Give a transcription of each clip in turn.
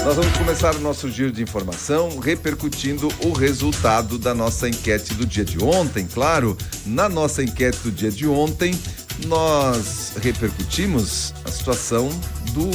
Nós vamos começar o nosso giro de informação repercutindo o resultado da nossa enquete do dia de ontem. Claro, na nossa enquete do dia de ontem, nós repercutimos a situação do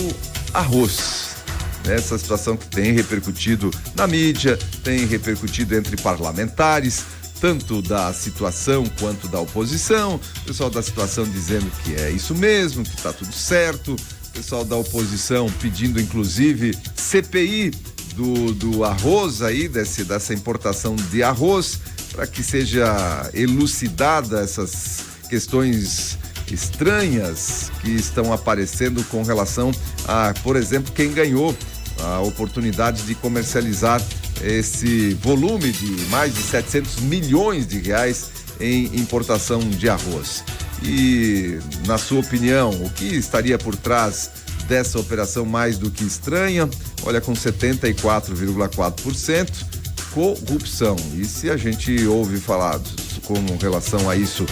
arroz. Essa situação que tem repercutido na mídia, tem repercutido entre parlamentares, tanto da situação quanto da oposição. O pessoal da situação dizendo que é isso mesmo, que está tudo certo. O pessoal da oposição pedindo, inclusive, CPI do arroz aí, dessa importação de arroz, para que seja elucidada essas questões estranhas que estão aparecendo com relação a, por exemplo, quem ganhou a oportunidade de comercializar esse volume de mais de 700 milhões de reais em importação de arroz. E, na sua opinião, o que estaria por trás dessa operação mais do que estranha? Olha, com 74,4%, corrupção. E se a gente ouve falar com relação a isso,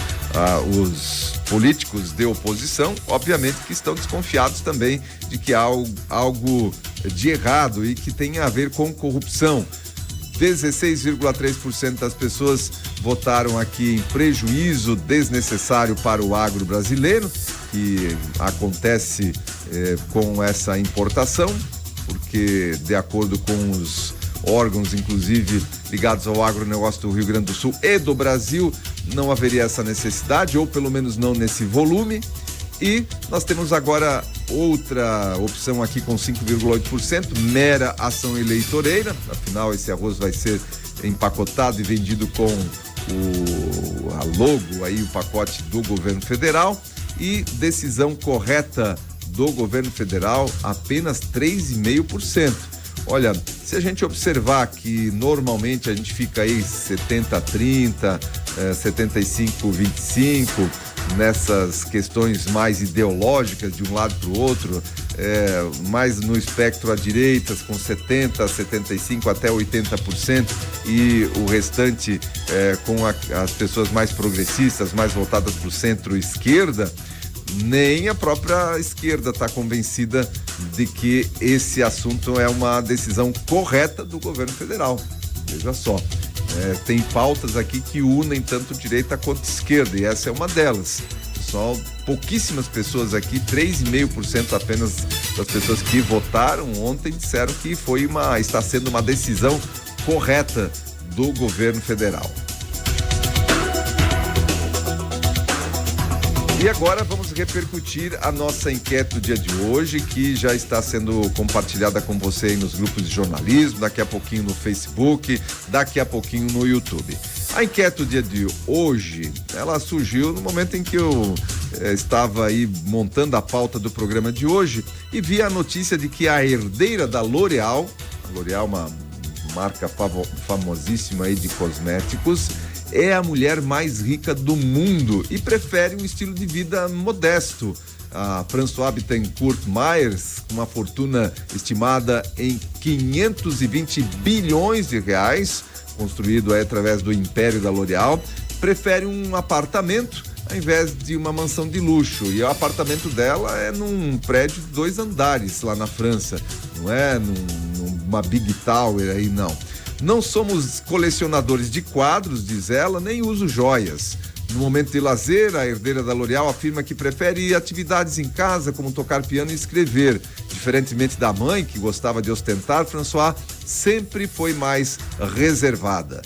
os políticos de oposição, obviamente que estão desconfiados também de que há algo de errado e que tem a ver com corrupção. 16,3% das pessoas votaram aqui em prejuízo desnecessário para o agro brasileiro, que acontece com essa importação, porque, de acordo com os órgãos, inclusive ligados ao agronegócio do Rio Grande do Sul e do Brasil, não haveria essa necessidade, ou pelo menos não nesse volume. E nós temos agora outra opção aqui com 5,8%, mera ação eleitoreira. Afinal, esse arroz vai ser empacotado e vendido com a logo, aí o pacote do governo federal. E decisão correta do governo federal, apenas 3,5%. Olha, se a gente observar que normalmente a gente fica aí 70-30, 75-25, nessas questões mais ideológicas de um lado para o outro, mais no espectro à direita, com 70%, 75% até 80%, e o restante com as pessoas mais progressistas, mais voltadas para o centro-esquerda. Nem a própria esquerda está convencida de que esse assunto é uma decisão correta do governo federal. Veja só, tem pautas aqui que unem tanto direita quanto esquerda, e essa é uma delas. Só pouquíssimas pessoas aqui, 3,5% apenas das pessoas que votaram ontem, disseram que está sendo uma decisão correta do governo federal. E agora vamos repercutir a nossa enquete do dia de hoje, que já está sendo compartilhada com você aí nos grupos de jornalismo, daqui a pouquinho no Facebook, daqui a pouquinho no YouTube. A enquete do dia de hoje, ela surgiu no momento em que eu estava aí montando a pauta do programa de hoje e vi a notícia de que a herdeira da L'Oréal, a L'Oréal, uma marca famosíssima aí de cosméticos, é a mulher mais rica do mundo e prefere um estilo de vida modesto. A Françoise Bettencourt Meyers, com uma fortuna estimada em 520 bilhões de reais, construído através do império da L'Oréal, prefere um apartamento ao invés de uma mansão de luxo. E o apartamento dela é num prédio de 2 andares lá na França, não é numa Big Tower aí, não. Não somos colecionadores de quadros, diz ela, nem uso joias. No momento de lazer, a herdeira da L'Oréal afirma que prefere atividades em casa, como tocar piano e escrever. Diferentemente da mãe, que gostava de ostentar, Françoise sempre foi mais reservada.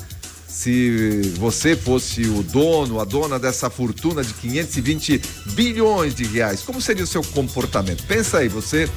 Se você fosse o dono, a dona dessa fortuna de 520 bilhões de reais, como seria o seu comportamento? Pensa aí, você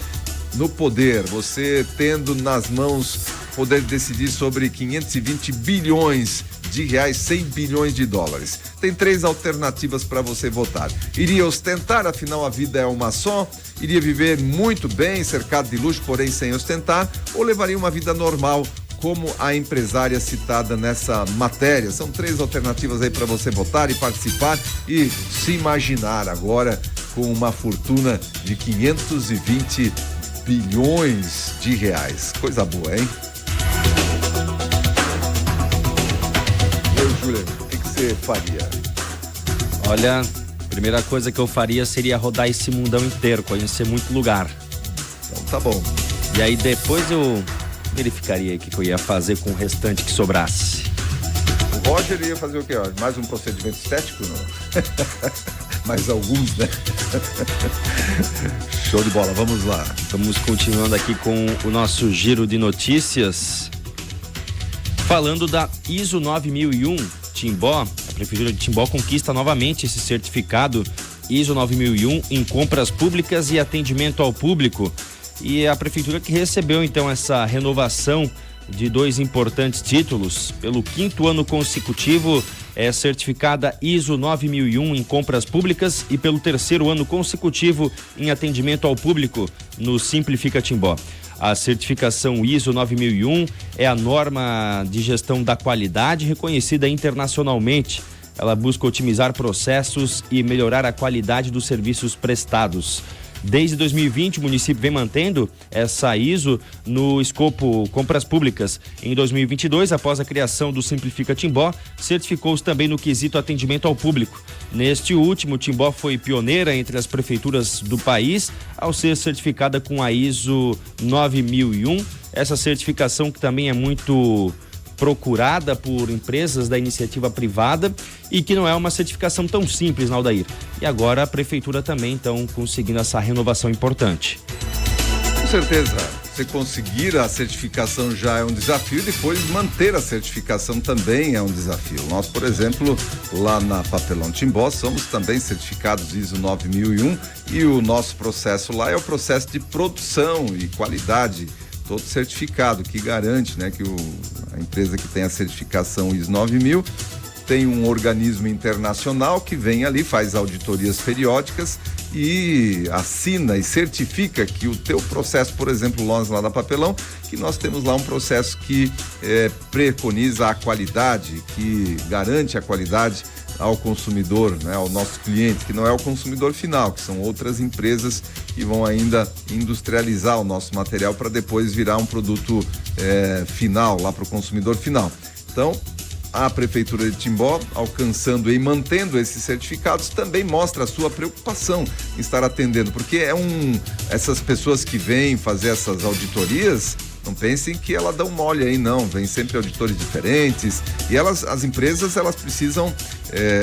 no poder, você tendo nas mãos poder decidir sobre 520 bilhões de reais, 100 bilhões de dólares. Tem 3 alternativas para você votar. Iria ostentar, afinal a vida é uma só, iria viver muito bem, cercado de luxo, porém sem ostentar, ou levaria uma vida normal, como a empresária citada nessa matéria. São 3 alternativas aí para você votar e participar e se imaginar agora com uma fortuna de 520 bilhões de reais. Coisa boa, hein? Júlia, o que você faria? Olha, a primeira coisa que eu faria seria rodar esse mundão inteiro, conhecer muito lugar. Então tá bom. E aí depois eu verificaria o que eu ia fazer com o restante que sobrasse. O Roger ia fazer o quê? Mais um procedimento estético? Não? Mais alguns, né? Show de bola, vamos lá. Vamos continuando aqui com o nosso giro de notícias. Falando da ISO 9001, Timbó, a Prefeitura de Timbó conquista novamente esse certificado ISO 9001 em compras públicas e atendimento ao público. E a Prefeitura que recebeu então essa renovação de 2 importantes títulos. Pelo 5º ano consecutivo é certificada ISO 9001 em compras públicas e pelo 3º ano consecutivo em atendimento ao público no Simplifica Timbó. A certificação ISO 9001 é a norma de gestão da qualidade reconhecida internacionalmente. Ela busca otimizar processos e melhorar a qualidade dos serviços prestados. Desde 2020, o município vem mantendo essa ISO no escopo compras públicas. Em 2022, após a criação do Simplifica Timbó, certificou-se também no quesito atendimento ao público. Neste último, Timbó foi pioneira entre as prefeituras do país ao ser certificada com a ISO 9001. Essa certificação que também é muito procurada por empresas da iniciativa privada e que não é uma certificação tão simples, Naldair. E agora a Prefeitura também estão conseguindo essa renovação importante. Com certeza, você conseguir a certificação já é um desafio, depois manter a certificação também é um desafio. Nós, por exemplo, lá na Papelão Timbó, somos também certificados ISO 9001 e o nosso processo lá é o processo de produção e qualidade todo certificado, que garante, né, que a empresa que tem a certificação ISO 9000 tem um organismo internacional que vem ali, faz auditorias periódicas e assina e certifica que o teu processo, por exemplo, nós lá da Papelão, que nós temos lá um processo que preconiza a qualidade, que garante a qualidade ao consumidor, né, ao nosso cliente, que não é o consumidor final, que são outras empresas que vão ainda industrializar o nosso material para depois virar um produto final, lá para o consumidor final. Então, a Prefeitura de Timbó, alcançando e mantendo esses certificados, também mostra a sua preocupação em estar atendendo, porque essas pessoas que vêm fazer essas auditorias, não pensem que ela dá um mole aí, não. Vem sempre auditores diferentes e as empresas, elas precisam,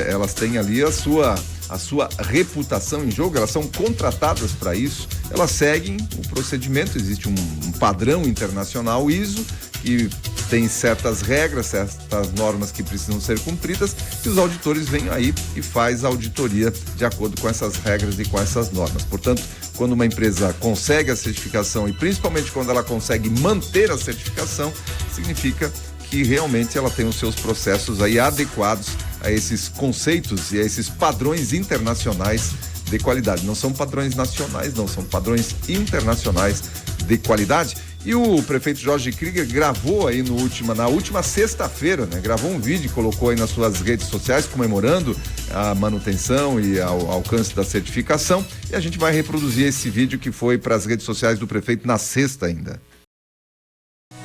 elas têm ali a sua reputação em jogo, elas são contratadas para isso, elas seguem o procedimento, existe um padrão internacional ISO que tem certas regras, certas normas que precisam ser cumpridas e os auditores vêm aí e faz a auditoria de acordo com essas regras e com essas normas. Portanto, quando uma empresa consegue a certificação e principalmente quando ela consegue manter a certificação, significa que realmente ela tem os seus processos aí adequados a esses conceitos e a esses padrões internacionais de qualidade. Não são padrões nacionais, não, são padrões internacionais de qualidade. E o prefeito Jorge Krieger gravou aí na última sexta-feira, né? Gravou um vídeo e colocou aí nas suas redes sociais comemorando a manutenção e ao alcance da certificação. E a gente vai reproduzir esse vídeo que foi para as redes sociais do prefeito na sexta ainda.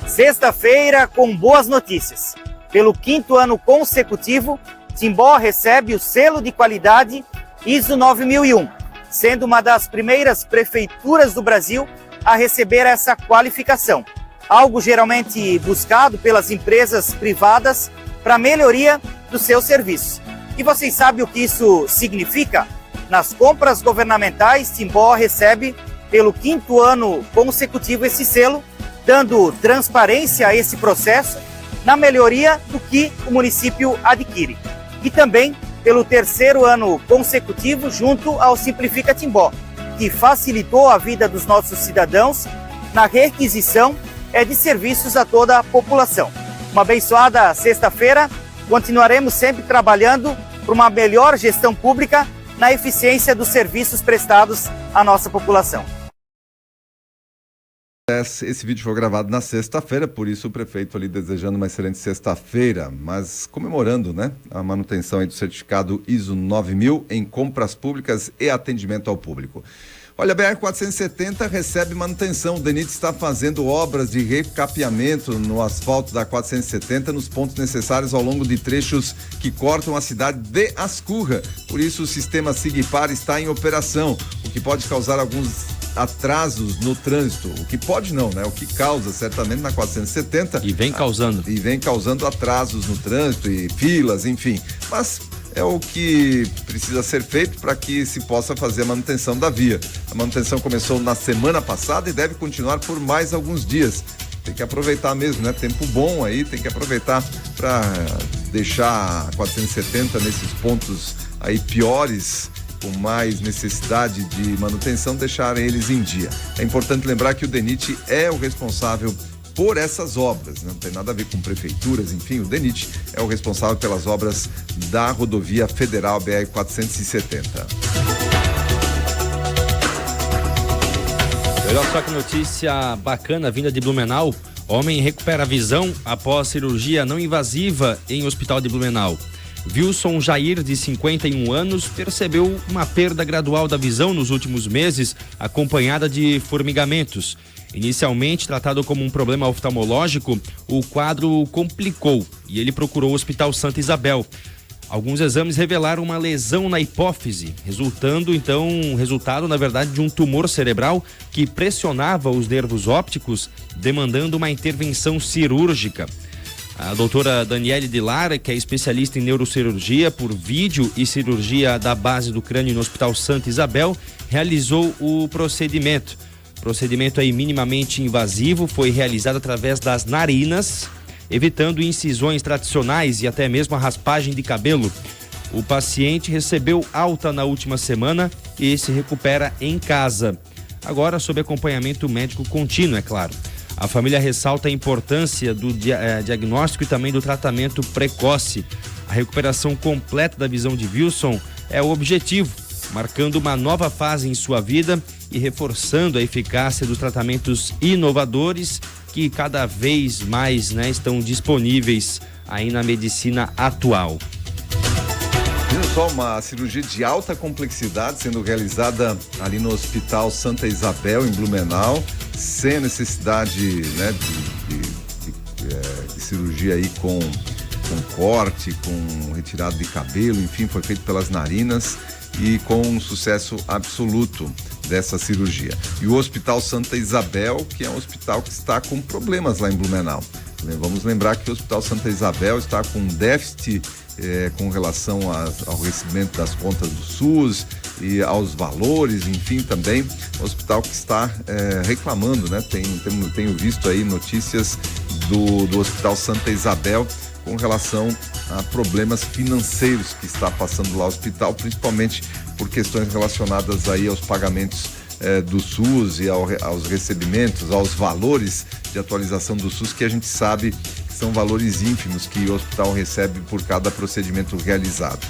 Sexta-feira com boas notícias. Pelo 5º ano consecutivo, Timbó recebe o selo de qualidade ISO 9001, sendo uma das primeiras prefeituras do Brasil a receber essa qualificação, algo geralmente buscado pelas empresas privadas para melhoria dos seus serviços. E vocês sabem o que isso significa? Nas compras governamentais, Timbó recebe pelo 5º ano consecutivo esse selo, dando transparência a esse processo na melhoria do que o município adquire. E também pelo 3º ano consecutivo junto ao Simplifica Timbó, que facilitou a vida dos nossos cidadãos na requisição de serviços a toda a população. Uma abençoada sexta-feira, continuaremos sempre trabalhando por uma melhor gestão pública na eficiência dos serviços prestados à nossa população. Esse vídeo foi gravado na sexta-feira, por isso o prefeito ali desejando uma excelente sexta-feira, mas comemorando, né, a manutenção aí do certificado ISO 9000 em compras públicas e atendimento ao público. Olha, a BR-470 recebe manutenção. O DENIT está fazendo obras de recapeamento no asfalto da 470 nos pontos necessários ao longo de trechos que cortam a cidade de Ascurra. Por isso, o sistema Sigipar está em operação, o que pode causar alguns atrasos no trânsito. O que pode não, né? O que causa certamente na 470. E vem causando. E vem causando atrasos no trânsito e filas, enfim. Mas é o que precisa ser feito para que se possa fazer a manutenção da via. A manutenção começou na semana passada e deve continuar por mais alguns dias. Tem que aproveitar mesmo, né? Tempo bom aí, tem que aproveitar para deixar a 470 nesses pontos aí piores, com mais necessidade de manutenção, deixar eles em dia. É importante lembrar que o DENIT é o responsável por essas obras, não tem nada a ver com prefeituras, enfim, o DENIT é o responsável pelas obras da rodovia federal BR-470. Olha só que notícia bacana vinda de Blumenau. Homem recupera a visão após cirurgia não invasiva em hospital de Blumenau. Wilson Jair, de 51 anos, percebeu uma perda gradual da visão nos últimos meses, acompanhada de formigamentos. Inicialmente tratado como um problema oftalmológico, o quadro complicou e ele procurou o Hospital Santa Isabel. Alguns exames revelaram uma lesão na hipófise, resultado, na verdade, de um tumor cerebral que pressionava os nervos ópticos, demandando uma intervenção cirúrgica. A doutora Daniele de Lara, que é especialista em neurocirurgia por vídeo e cirurgia da base do crânio no Hospital Santa Isabel, realizou o procedimento. O procedimento aí minimamente invasivo foi realizado através das narinas, evitando incisões tradicionais e até mesmo a raspagem de cabelo. O paciente recebeu alta na última semana e se recupera em casa. Agora sob acompanhamento médico contínuo, é claro. A família ressalta a importância do diagnóstico e também do tratamento precoce. A recuperação completa da visão de Wilson é o objetivo, marcando uma nova fase em sua vida e reforçando a eficácia dos tratamentos inovadores que cada vez mais, estão disponíveis aí na medicina atual. Viu só, uma cirurgia de alta complexidade sendo realizada ali no Hospital Santa Isabel, em Blumenau, sem necessidade, de cirurgia aí com corte, com retirada de cabelo, enfim, foi feito pelas narinas e com um sucesso absoluto dessa cirurgia. E o Hospital Santa Isabel, que é um hospital que está com problemas lá em Blumenau. Vamos lembrar que o Hospital Santa Isabel está com um déficit com relação ao recebimento das contas do SUS e aos valores, enfim, também um hospital que está reclamando, tenho visto aí notícias do Hospital Santa Isabel com relação a problemas financeiros que está passando lá o hospital, principalmente por questões relacionadas aí aos pagamentos do SUS e aos recebimentos, aos valores de atualização do SUS, que a gente sabe que são valores ínfimos que o hospital recebe por cada procedimento realizado.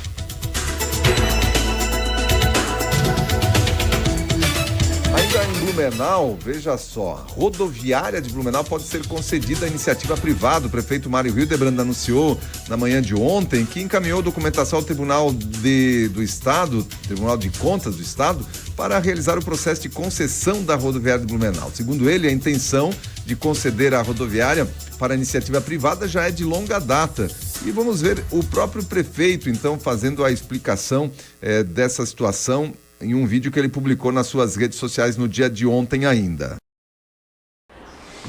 Ainda em Blumenau, veja só, rodoviária de Blumenau pode ser concedida à iniciativa privada. O prefeito Mário Hildebrand anunciou na manhã de ontem que encaminhou documentação ao Tribunal do Estado, Tribunal de Contas do Estado, para realizar o processo de concessão da rodoviária de Blumenau. Segundo ele, a intenção de conceder a rodoviária para a iniciativa privada já é de longa data. E vamos ver o próprio prefeito, então, fazendo a explicação dessa situação em um vídeo que ele publicou nas suas redes sociais no dia de ontem ainda.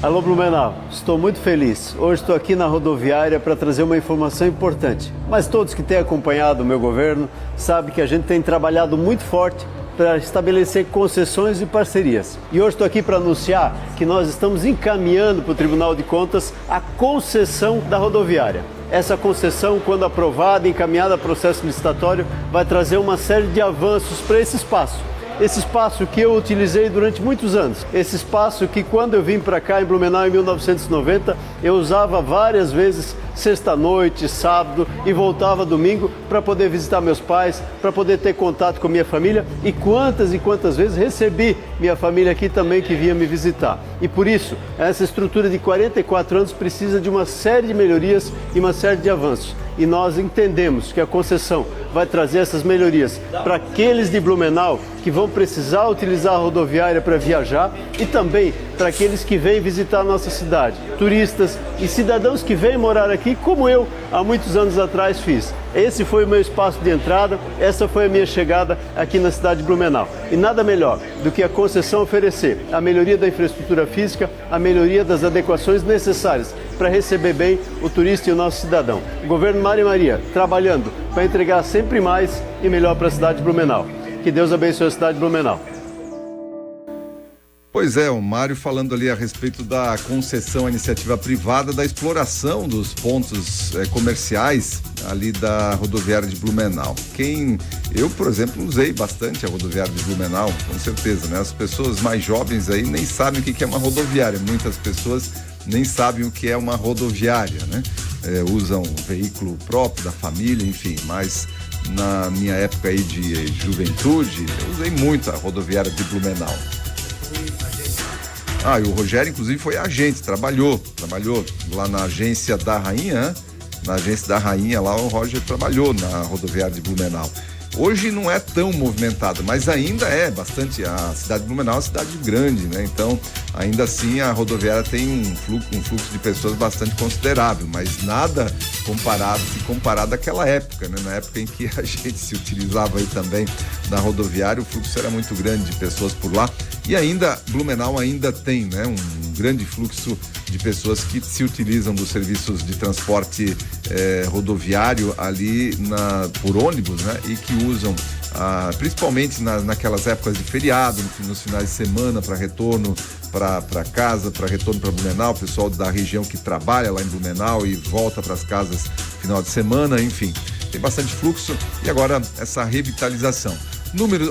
Alô Blumenau, estou muito feliz. Hoje estou aqui na rodoviária para trazer uma informação importante. Mas todos que têm acompanhado o meu governo sabem que a gente tem trabalhado muito forte para estabelecer concessões e parcerias. E hoje estou aqui para anunciar que nós estamos encaminhando para o Tribunal de Contas a concessão da rodoviária. Essa concessão, quando aprovada e encaminhada a processo licitatório, vai trazer uma série de avanços para esse espaço. Esse espaço que eu utilizei durante muitos anos. Esse espaço que, quando eu vim para cá em Blumenau em 1990, eu usava várias vezes sexta-noite, sábado e voltava domingo para poder visitar meus pais, para poder ter contato com minha família e quantas vezes recebi minha família aqui também que vinha me visitar. E por isso, essa estrutura de 44 anos precisa de uma série de melhorias e uma série de avanços. E nós entendemos que a concessão vai trazer essas melhorias para aqueles de Blumenau que vão precisar utilizar a rodoviária para viajar e também para aqueles que vêm visitar a nossa cidade, turistas e cidadãos que vêm morar aqui aqui, como eu, há muitos anos atrás, fiz. Esse foi o meu espaço de entrada, essa foi a minha chegada aqui na cidade de Blumenau. E nada melhor do que a concessão oferecer a melhoria da infraestrutura física, a melhoria das adequações necessárias para receber bem o turista e o nosso cidadão. O governo Mário Maria trabalhando para entregar sempre mais e melhor para a cidade de Blumenau. Que Deus abençoe a cidade de Blumenau. Pois é, o Mário falando ali a respeito da concessão à iniciativa privada da exploração dos pontos comerciais ali da rodoviária de Blumenau. Eu, por exemplo, usei bastante a rodoviária de Blumenau, com certeza, né? As pessoas mais jovens aí nem sabem o que é uma rodoviária, muitas pessoas nem sabem o que é uma rodoviária, né? Usam um veículo próprio da família, enfim, mas na minha época aí de juventude, eu usei muito a rodoviária de Blumenau. E o Rogério, inclusive, foi agente, trabalhou lá na agência da Rainha, né? Na agência da Rainha, lá o Roger trabalhou na rodoviária de Blumenau. Hoje não é tão movimentada, mas ainda é bastante. A cidade de Blumenau é uma cidade grande, né? Então, ainda assim, a rodoviária tem um fluxo de pessoas bastante considerável, mas nada comparado àquela época, né? Na época em que a gente se utilizava aí também da rodoviária, o fluxo era muito grande de pessoas por lá. E ainda, Blumenau ainda tem, né, um grande fluxo de pessoas que se utilizam dos serviços de transporte rodoviário ali por ônibus, né, e que usam principalmente naquelas épocas de feriado, nos finais de semana, para retorno para casa, para retorno para Blumenau, o pessoal da região que trabalha lá em Blumenau e volta para as casas no final de semana, enfim, tem bastante fluxo. E agora essa revitalização.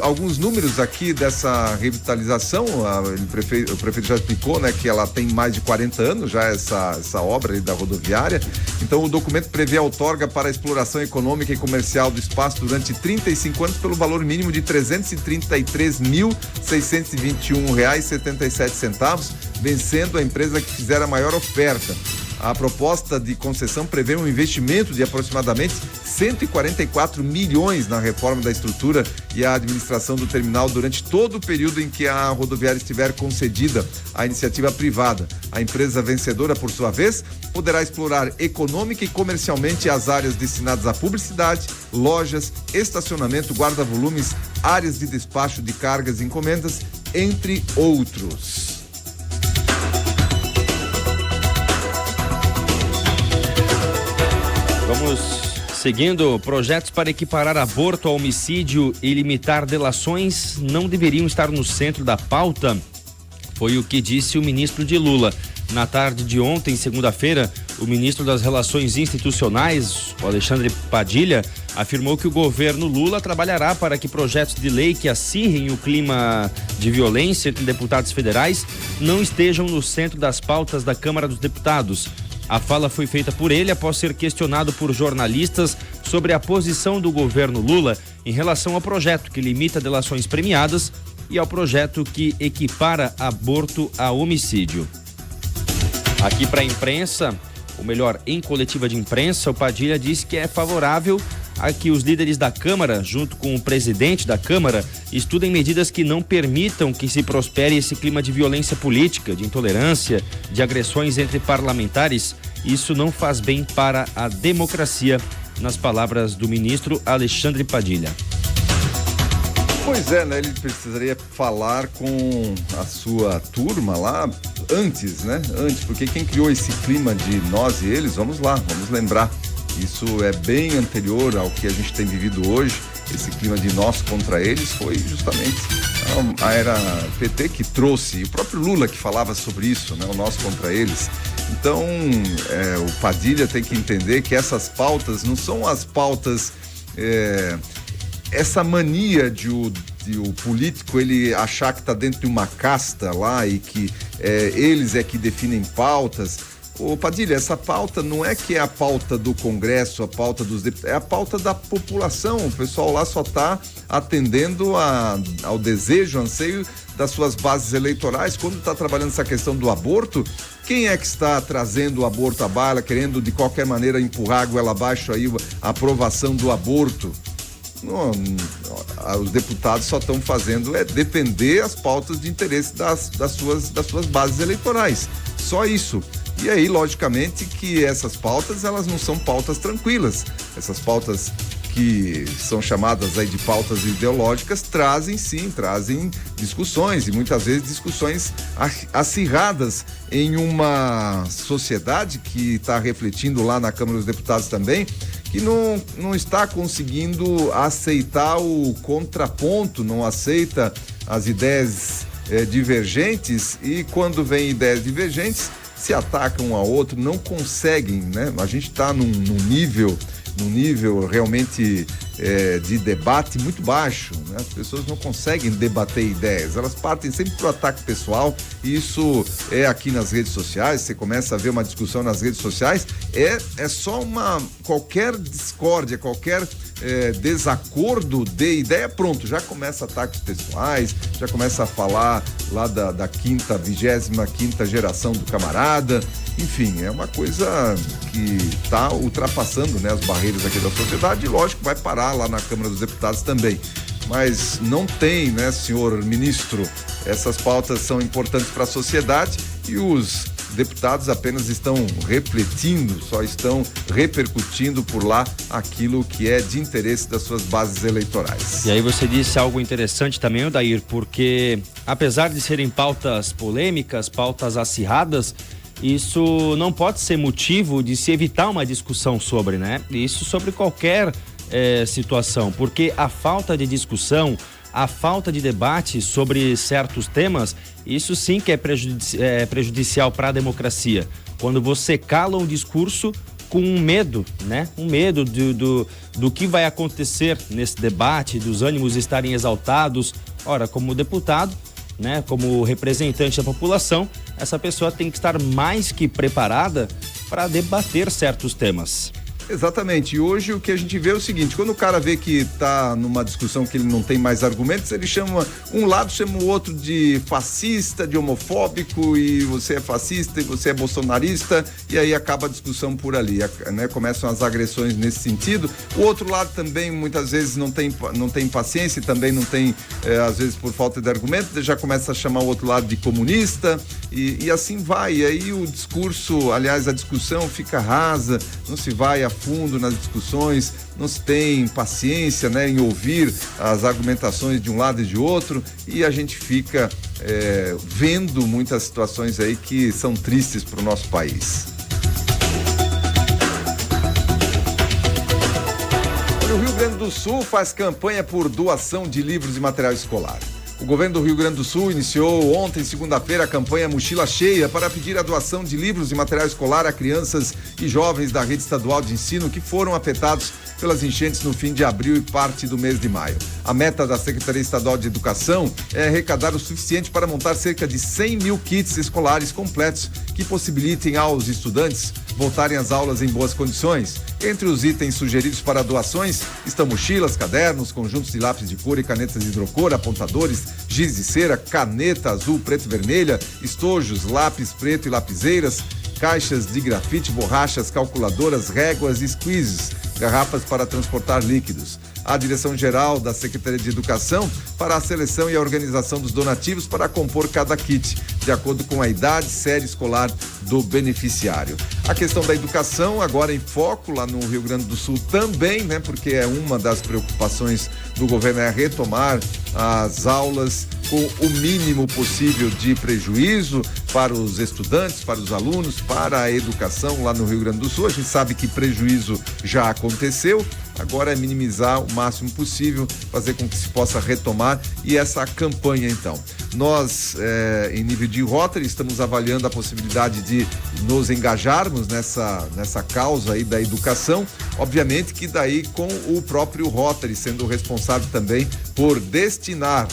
Alguns números aqui dessa revitalização, o prefeito já explicou, né, que ela tem mais de 40 anos já essa obra aí da rodoviária. Então o documento prevê a outorga para a exploração econômica e comercial do espaço durante 35 anos pelo valor mínimo de R$ 333.621,77, vencendo a empresa que fizer a maior oferta. A proposta de concessão prevê um investimento de aproximadamente 144 milhões na reforma da estrutura e a administração do terminal durante todo o período em que a rodoviária estiver concedida à iniciativa privada. A empresa vencedora, por sua vez, poderá explorar econômica e comercialmente as áreas destinadas à publicidade, lojas, estacionamento, guarda-volumes, áreas de despacho de cargas e encomendas, entre outros. Vamos seguindo. Projetos para equiparar aborto a homicídio e limitar delações não deveriam estar no centro da pauta. Foi o que disse o ministro de Lula. Na tarde de ontem, segunda-feira, o ministro das Relações Institucionais, o Alexandre Padilha, afirmou que o governo Lula trabalhará para que projetos de lei que acirrem o clima de violência entre deputados federais não estejam no centro das pautas da Câmara dos Deputados. A fala foi feita por ele após ser questionado por jornalistas sobre a posição do governo Lula em relação ao projeto que limita delações premiadas e ao projeto que equipara aborto a homicídio. Aqui para a imprensa, ou melhor, em coletiva de imprensa, o Padilha disse que é favorável a que os líderes da Câmara, junto com o presidente da Câmara, estudem medidas que não permitam que se prospere esse clima de violência política, de intolerância, de agressões entre parlamentares. Isso não faz bem para a democracia, nas palavras do ministro Alexandre Padilha. Pois é, né? Ele precisaria falar com a sua turma lá antes, né? Antes, porque quem criou esse clima de nós e eles, vamos lembrar. Isso é bem anterior ao que a gente tem vivido hoje. Esse clima de nós contra eles foi justamente a era PT que trouxe, o próprio Lula que falava sobre isso, né? O nós contra eles. Então, o Padilha tem que entender que essas pautas não são as pautas, essa mania de o político ele achar que está dentro de uma casta lá e que eles é que definem pautas. Ô Padilha, essa pauta não é que é a pauta do Congresso, a pauta dos deputados, é a pauta da população. O pessoal lá só está atendendo ao desejo, anseio das suas bases eleitorais. Quando está trabalhando essa questão do aborto, quem é que está trazendo o aborto à baila, querendo de qualquer maneira empurrar a goela abaixo aí a aprovação do aborto? Não, os deputados só estão fazendo defender as pautas de interesse das suas bases eleitorais. Só isso. E aí, logicamente, que essas pautas, elas não são pautas tranquilas. Essas pautas que são chamadas aí de pautas ideológicas trazem discussões, e muitas vezes discussões acirradas em uma sociedade que está refletindo lá na Câmara dos Deputados também, que não está conseguindo aceitar o contraponto, não aceita as ideias divergentes, e quando vem ideias divergentes se atacam um ao outro, não conseguem, né? A gente está num nível realmente de debate muito baixo, né? As pessoas não conseguem debater ideias, elas partem sempre para o ataque pessoal, e isso é aqui nas redes sociais. Você começa a ver uma discussão nas redes sociais, é só qualquer discórdia, qualquer desacordo de ideia, pronto, já começa ataques pessoais, já começa a falar lá da 25ª geração do camarada. Enfim, é uma coisa que está ultrapassando, né, as barreiras aqui da sociedade, e lógico vai parar lá na Câmara dos Deputados também. Mas não tem, né, senhor ministro, essas pautas são importantes para a sociedade, e os deputados apenas estão refletindo, só estão repercutindo por lá aquilo que é de interesse das suas bases eleitorais. E aí você disse algo interessante também, Odair, porque apesar de serem pautas polêmicas, pautas acirradas, isso não pode ser motivo de se evitar uma discussão sobre, né? Isso sobre qualquer situação, porque a falta de discussão, a falta de debate sobre certos temas, isso sim que é prejudicial para a democracia. Quando você cala um discurso com um medo, né? Um medo do que vai acontecer nesse debate, dos ânimos estarem exaltados. Ora, como deputado, né, como representante da população, essa pessoa tem que estar mais que preparada para debater certos temas. Exatamente, e hoje o que a gente vê é o seguinte: quando o cara vê que tá numa discussão que ele não tem mais argumentos, ele chama um lado, chama o outro de fascista, de homofóbico, e você é fascista e você é bolsonarista, e aí acaba a discussão por ali, né? Começam as agressões nesse sentido. O outro lado também muitas vezes não tem paciência, e também não tem, às vezes por falta de argumento, já começa a chamar o outro lado de comunista, e assim vai. E aí o discurso, aliás, a discussão fica rasa, não se vai a fundo nas discussões, não se tem paciência, né, em ouvir as argumentações de um lado e de outro, e a gente fica vendo muitas situações aí que são tristes para o nosso país. O Rio Grande do Sul faz campanha por doação de livros e material escolar. O governo do Rio Grande do Sul iniciou ontem, segunda-feira, a campanha Mochila Cheia para pedir a doação de livros e material escolar a crianças e jovens da rede estadual de ensino que foram afetados pelas enchentes no fim de abril e parte do mês de maio. A meta da Secretaria Estadual de Educação é arrecadar o suficiente para montar cerca de 100 mil kits escolares completos que possibilitem aos estudantes voltarem às aulas em boas condições. Entre os itens sugeridos para doações estão mochilas, cadernos, conjuntos de lápis de cor e canetas de hidrocor, apontadores, giz de cera, caneta azul, preto e vermelha, estojos, lápis preto e lapiseiras, caixas de grafite, borrachas, calculadoras, réguas e squeezes, garrafas para transportar líquidos. A direção-geral da Secretaria de Educação fará a seleção e a organização dos donativos para compor cada kit, de acordo com a idade, série escolar do beneficiário. A questão da educação agora em foco lá no Rio Grande do Sul também, né? Porque é uma das preocupações do governo, é retomar as aulas com o mínimo possível de prejuízo para os estudantes, para os alunos, para a educação lá no Rio Grande do Sul. A gente sabe que prejuízo já aconteceu, agora é minimizar o máximo possível, fazer com que se possa retomar, e essa campanha então. Nós, em nível de Rotary, estamos avaliando a possibilidade de nos engajarmos nessa causa aí da educação, obviamente que daí com o próprio Rotary sendo responsável também por destinar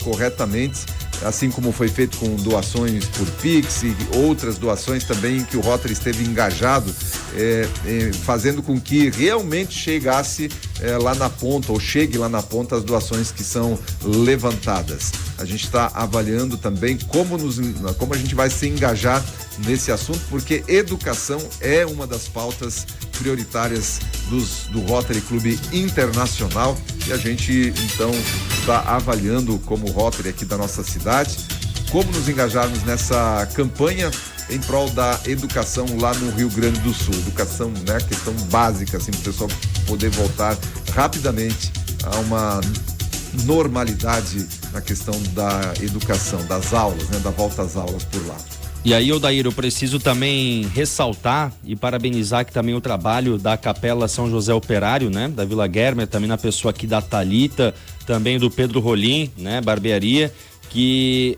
corretamente, assim como foi feito com doações por Pix e outras doações também em que o Rotary esteve engajado, fazendo com que realmente chegasse lá na ponta, ou chegue lá na ponta as doações que são levantadas. A gente está avaliando também como a gente vai se engajar nesse assunto, porque educação é uma das pautas prioritárias do Rotary Clube Internacional, e a gente então está avaliando como Rotary aqui da nossa cidade como nos engajarmos nessa campanha em prol da educação lá no Rio Grande do Sul. Educação, né, questão básica, assim, para o pessoal poder voltar rapidamente a uma normalidade na questão da educação, das aulas, né, da volta às aulas por lá. E aí, Odair, eu preciso também ressaltar e parabenizar aqui também o trabalho da Capela São José Operário, né, da Vila Guermer, também na pessoa aqui da Thalita, também do Pedro Rolim, né, barbearia, que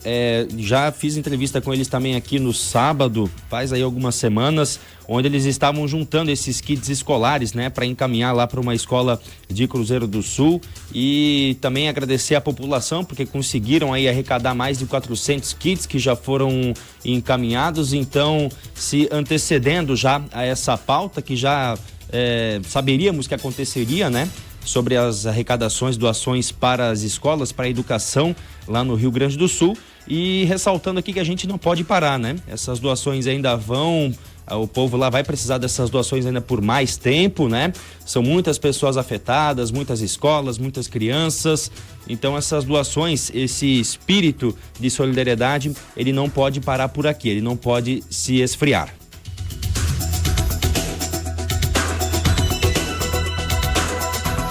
já fiz entrevista com eles também aqui no sábado, faz aí algumas semanas, onde eles estavam juntando esses kits escolares, né, para encaminhar lá para uma escola de Cruzeiro do Sul, e também agradecer a população, porque conseguiram aí arrecadar mais de 400 kits que já foram encaminhados, então se antecedendo já a essa pauta que já saberíamos que aconteceria, né, sobre as arrecadações, doações para as escolas, para a educação lá no Rio Grande do Sul, e ressaltando aqui que a gente não pode parar, né? Essas doações ainda vão, o povo lá vai precisar dessas doações ainda por mais tempo, né? São muitas pessoas afetadas, muitas escolas, muitas crianças, então essas doações, esse espírito de solidariedade, ele não pode parar por aqui, ele não pode se esfriar.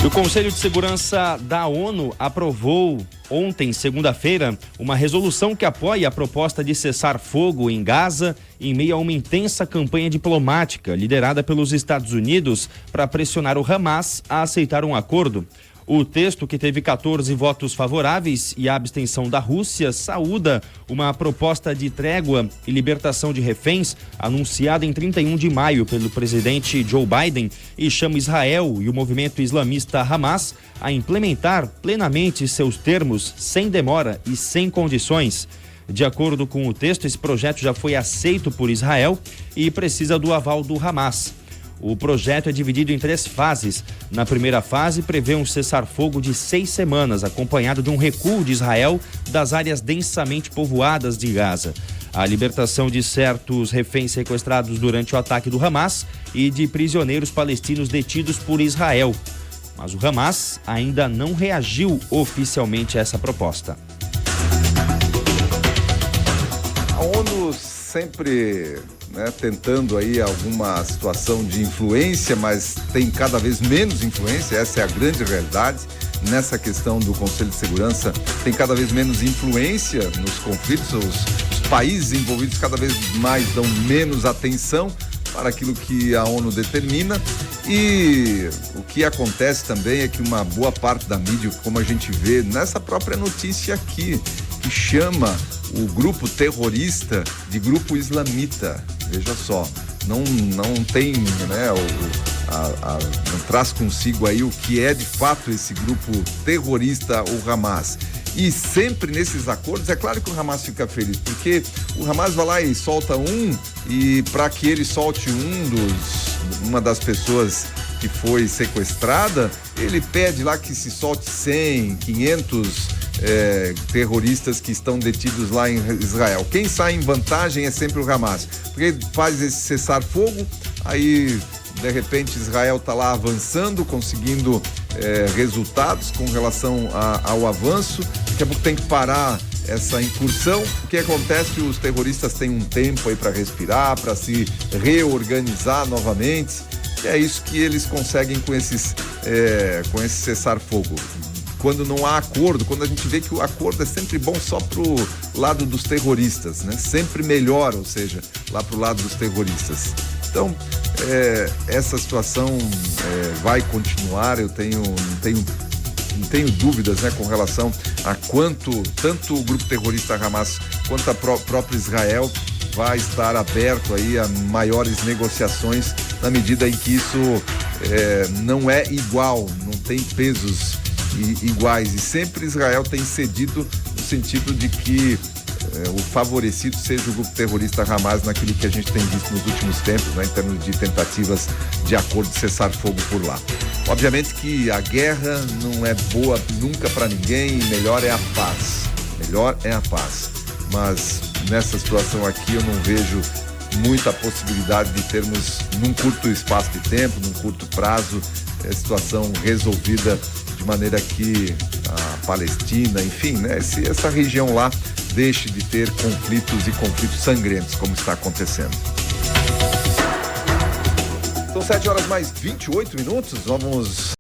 O Conselho de Segurança da ONU aprovou ontem, segunda-feira, uma resolução que apoia a proposta de cessar fogo em Gaza em meio a uma intensa campanha diplomática liderada pelos Estados Unidos para pressionar o Hamas a aceitar um acordo. O texto, que teve 14 votos favoráveis e a abstenção da Rússia, saúda uma proposta de trégua e libertação de reféns anunciada em 31 de maio pelo presidente Joe Biden e chama Israel e o movimento islamista Hamas a implementar plenamente seus termos sem demora e sem condições. De acordo com o texto, esse projeto já foi aceito por Israel e precisa do aval do Hamas. O projeto é dividido em 3 fases. Na primeira fase, prevê um cessar-fogo de 6 semanas, acompanhado de um recuo de Israel das áreas densamente povoadas de Gaza, a libertação de certos reféns sequestrados durante o ataque do Hamas e de prisioneiros palestinos detidos por Israel. Mas o Hamas ainda não reagiu oficialmente a essa proposta. A ONU sempre, né, tentando aí alguma situação de influência, mas tem cada vez menos influência, essa é a grande realidade. Nessa questão do Conselho de Segurança, tem cada vez menos influência nos conflitos, os países envolvidos cada vez mais dão menos atenção para aquilo que a ONU determina, e o que acontece também é que uma boa parte da mídia, como a gente vê nessa própria notícia aqui, que chama o grupo terrorista de grupo islamita. Veja só, não tem, né, não traz consigo aí o que é de fato esse grupo terrorista, o Hamas. E sempre nesses acordos, é claro que o Hamas fica feliz, porque o Hamas vai lá e solta e para que ele solte uma das pessoas que foi sequestrada, ele pede lá que se solte 100, 500 terroristas que estão detidos lá em Israel. Quem sai em vantagem é sempre o Hamas, porque faz esse cessar-fogo, aí de repente Israel está lá avançando, conseguindo resultados com relação ao avanço, daqui a pouco tem que parar essa incursão. O que acontece? Os terroristas têm um tempo aí para respirar, para se reorganizar novamente, e é isso que eles conseguem com esse cessar-fogo. Quando não há acordo, quando a gente vê que o acordo é sempre bom só pro lado dos terroristas, né? Sempre melhor, ou seja, lá pro lado dos terroristas. Então, essa situação vai continuar, eu não tenho dúvidas, né, com relação a quanto tanto o grupo terrorista Hamas quanto a próprio Israel vai estar aberto aí a maiores negociações na medida em que isso não é igual, não tem pesos iguais, e sempre Israel tem cedido no sentido de que o favorecido seja o grupo terrorista Hamas naquilo que a gente tem visto nos últimos tempos, né, em termos de tentativas de acordo de cessar-fogo por lá. Obviamente que a guerra não é boa nunca para ninguém, e melhor é a paz, mas nessa situação aqui eu não vejo muita possibilidade de termos num curto espaço de tempo, num curto prazo, a situação resolvida de maneira que a Palestina, enfim, né, essa região lá deixe de ter conflitos e conflitos sangrentos, como está acontecendo. São 7 horas mais 28 minutos. Vamos